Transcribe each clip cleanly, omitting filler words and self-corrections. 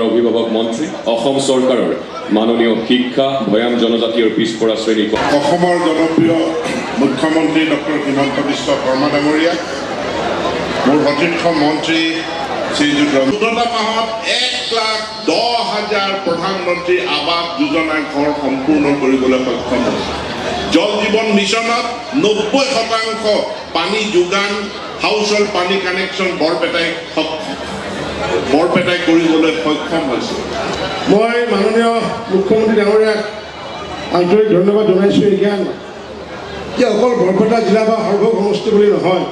অভিভাৱক মন্ত্ৰী অসম চৰকাৰৰ মাননীয় শিক্ষা ভৈয়াম জনজাতীয় পিছপৰা শ্ৰেণী অসমৰ জনপ্ৰিয় মুখ্যমন্ত্ৰী ডক্টৰ হিমন্ত বিশ্ব শৰ্মা ডাঙৰীয়া মোৰ সতীৰ্থ মন্ত্ৰী শ্ৰীযুত চৈধ্যটা মাহত 1,10,000 প্ৰধানমন্ত্ৰী আৱাস যোজনা ঘৰ সম্পূৰ্ণ কৰিবলৈ সক্ষম হৈছে জল জীৱন মিছনত 90% পানী যোগান হাউচ হোল্ড পানী কানেকশ্যন বৰপেটাই কৰিবলৈ সক্ষম হৈছে মই মাননীয় মুখ্যমন্ত্ৰী ডাঙৰীয়াক আন্তৰিক ধন্যবাদ জনাইছোঁ এই জ্ঞান যে অকল বৰপেটা জিলা বা সৰ্ব সমষ্টি বুলি নহয়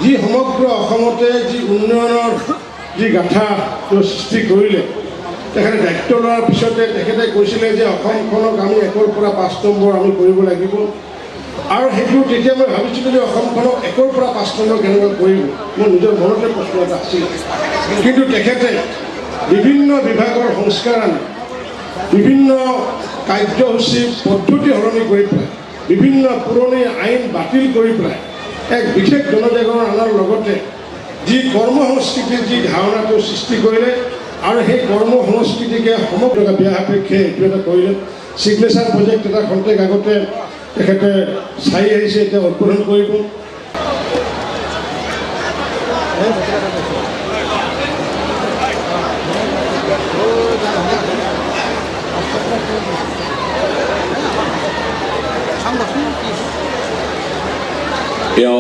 যি সমগ্ৰ অসমতে যি উন্নয়নৰ যি গাঁথা সৃষ্টি কৰিলে তেখেতে দায়িত্ব লোৱাৰ পিছতে তেখেতে কৈছিলে যে অসমখনক আমি 1ৰ পৰা 5 নম্বৰ আমি কৰিব লাগিব আৰু সেইটো তেতিয়া মই ভাবিছিলোঁ যে অসমখনক 1ৰ পৰা 5 নম্বৰ কেনেকৈ কৰিব মোৰ নিজৰ মনতে প্ৰশ্ন এটা আছিল কিন্তু তেখেতে বিভিন্ন বিভাগৰ সংস্কাৰ আনি বিভিন্ন কাৰ্যসূচী পদ্ধতি সলনি কৰি পেলাই বিভিন্ন পুৰণি আইন বাতিল কৰি পেলাই এক বিশেষ জনজাগৰণ আনাৰ লগতে যি কৰ্ম সংস্কৃতিৰ যি ধাৰণাটো সৃষ্টি কৰিলে আৰু সেই কৰ্ম সংস্কৃতিকে সমগ্ৰ বিয়া সাপেক্ষে এইটো এটা কৰিলে ছিগনেচাৰ প্ৰজেক্ট এটা খন্তেক আগতে তেখেতে চাই আহিছে এতিয়া উদ্বোধন কৰিব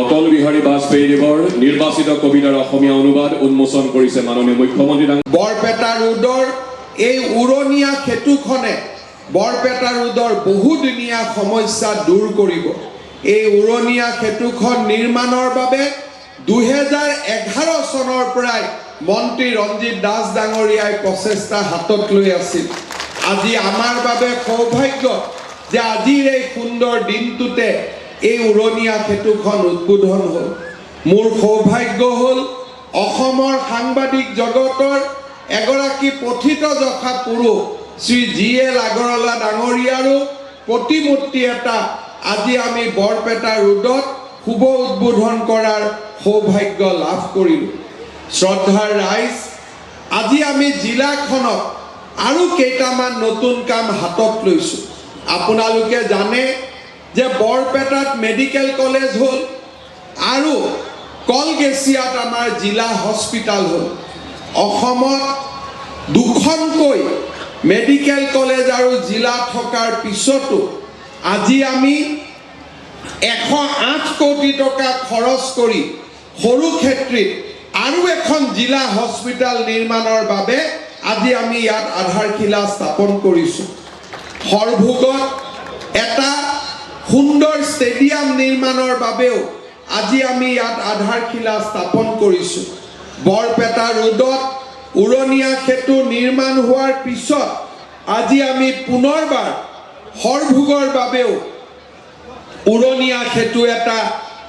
অটল বিহাৰী বাজপেয়ীদেৱৰ নিৰ্বাচিত কবিতাৰ অসমীয়া অনুবাদ উন্মোচন কৰিছে মাননীয় মুখ্যমন্ত্ৰী বৰপেটা ৰোডৰ এই উৰণীয়া সেতুখনে বৰপেটা ৰোডৰ বহুদিনীয়া সমস্যা দূৰ কৰিব এই উৰণীয়া সেতুখন নিৰ্মাণৰ বাবে 2011 চনৰ পৰাই মন্ত্ৰী ৰঞ্জিত দাস ডাঙৰীয়াই প্ৰচেষ্টা হাতত লৈ আছিল আজি আমাৰ বাবে সৌভাগ্য যে আজিৰ এই সুন্দৰ দিনটোতে এই উৰণীয়া সেতুখন উদ্বোধন হ'ল মোৰ সৌভাগ্য হ'ল অসমৰ সাংবাদিক জগতৰ এগৰাকী পথিত যশা পুৰুষ শ্ৰী GL আগৰৱালা ডাঙৰীয়াৰো প্ৰতিমূৰ্তি এটা আজি আমি বৰপেটা ৰোডত শুভ উদ্বোধন কৰাৰ সৌভাগ্য লাভ কৰিলোঁ শ্ৰদ্ধাৰ ৰাইজ আজি আমি জিলাখনত আৰু কেইটামান নতুন কাম হাতত লৈছোঁ আপোনালোকে জানে যে বৰপেটাত মেডিকেল কলেজ হ'ল আৰু কলগেছিয়াত আমাৰ জিলা হস্পিটাল হ'ল অসমত দুখনকৈ মেডিকেল কলেজ আৰু জিলা থকাৰ পিছতো আজি আমি 108 কোটি টকা খৰচ কৰি সৰুক্ষেত্ৰীত আৰু এখন জিলা হস্পিটাল নিৰ্মাণৰ বাবে আজি আমি ইয়াত আধাৰশিলা স্থাপন কৰিছোঁ সৰভোগত এটা সুন্দৰ ষ্টেডিয়াম নিৰ্মাণৰ বাবেও আজি আমি ইয়াত আধাৰশিলা স্থাপন কৰিছোঁ বৰপেটা ৰোডত উৰণীয়া সেতু নিৰ্মাণ হোৱাৰ পিছত আজি আমি পুনৰবাৰ সৰভোগৰ বাবেও উৰণীয়া সেতু এটা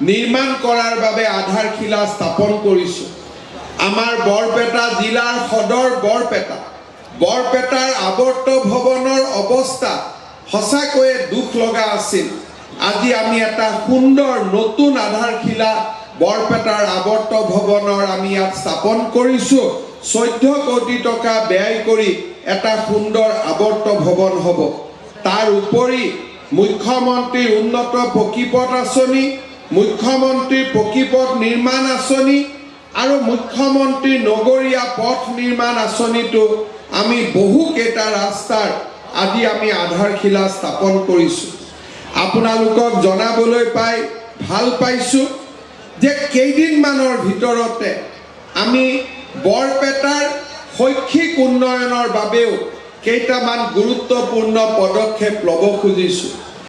নিৰ্মাণ কৰাৰ বাবে আধাৰশিলা স্থাপন কৰিছোঁ আমাৰ বৰপেটা জিলাৰ সদৰ বৰপেটাৰ আৱৰ্ত ভৱনৰ অৱস্থা সঁচাকৈয়ে দুখ লগা আছিল আজি আমি এটা সুন্দৰ নতুন আধাৰশিলা বৰপেটাৰ আৱৰ্ত ভৱনৰ আমি ইয়াত স্থাপন কৰিছোঁ 14 কোটি টকা ব্যয় কৰি এটা সুন্দৰ আৱৰ্ত ভৱন হ'ব তাৰ উপৰি মুখ্যমন্ত্ৰীৰ উন্নত পকীপথ আঁচনি মুখ্যমন্ত্ৰীৰ পকীপথ নিৰ্মাণ আঁচনি আৰু মুখ্যমন্ত্ৰীৰ নগৰীয়া পথ নিৰ্মাণ আঁচনিটো আমি বহুকেইটা ৰাস্তাৰ আজি আমি আধাৰশিলা স্থাপন কৰিছোঁ আপোনালোকক জনাবলৈ পাই ভাল পাইছোঁ যে কেইদিনমানৰ ভিতৰতে আমি বৰপেটাৰ শৈক্ষিক উন্নয়নৰ বাবেও কেইটামান গুৰুত্বপূৰ্ণ পদক্ষেপ ল'ব খুজিছোঁ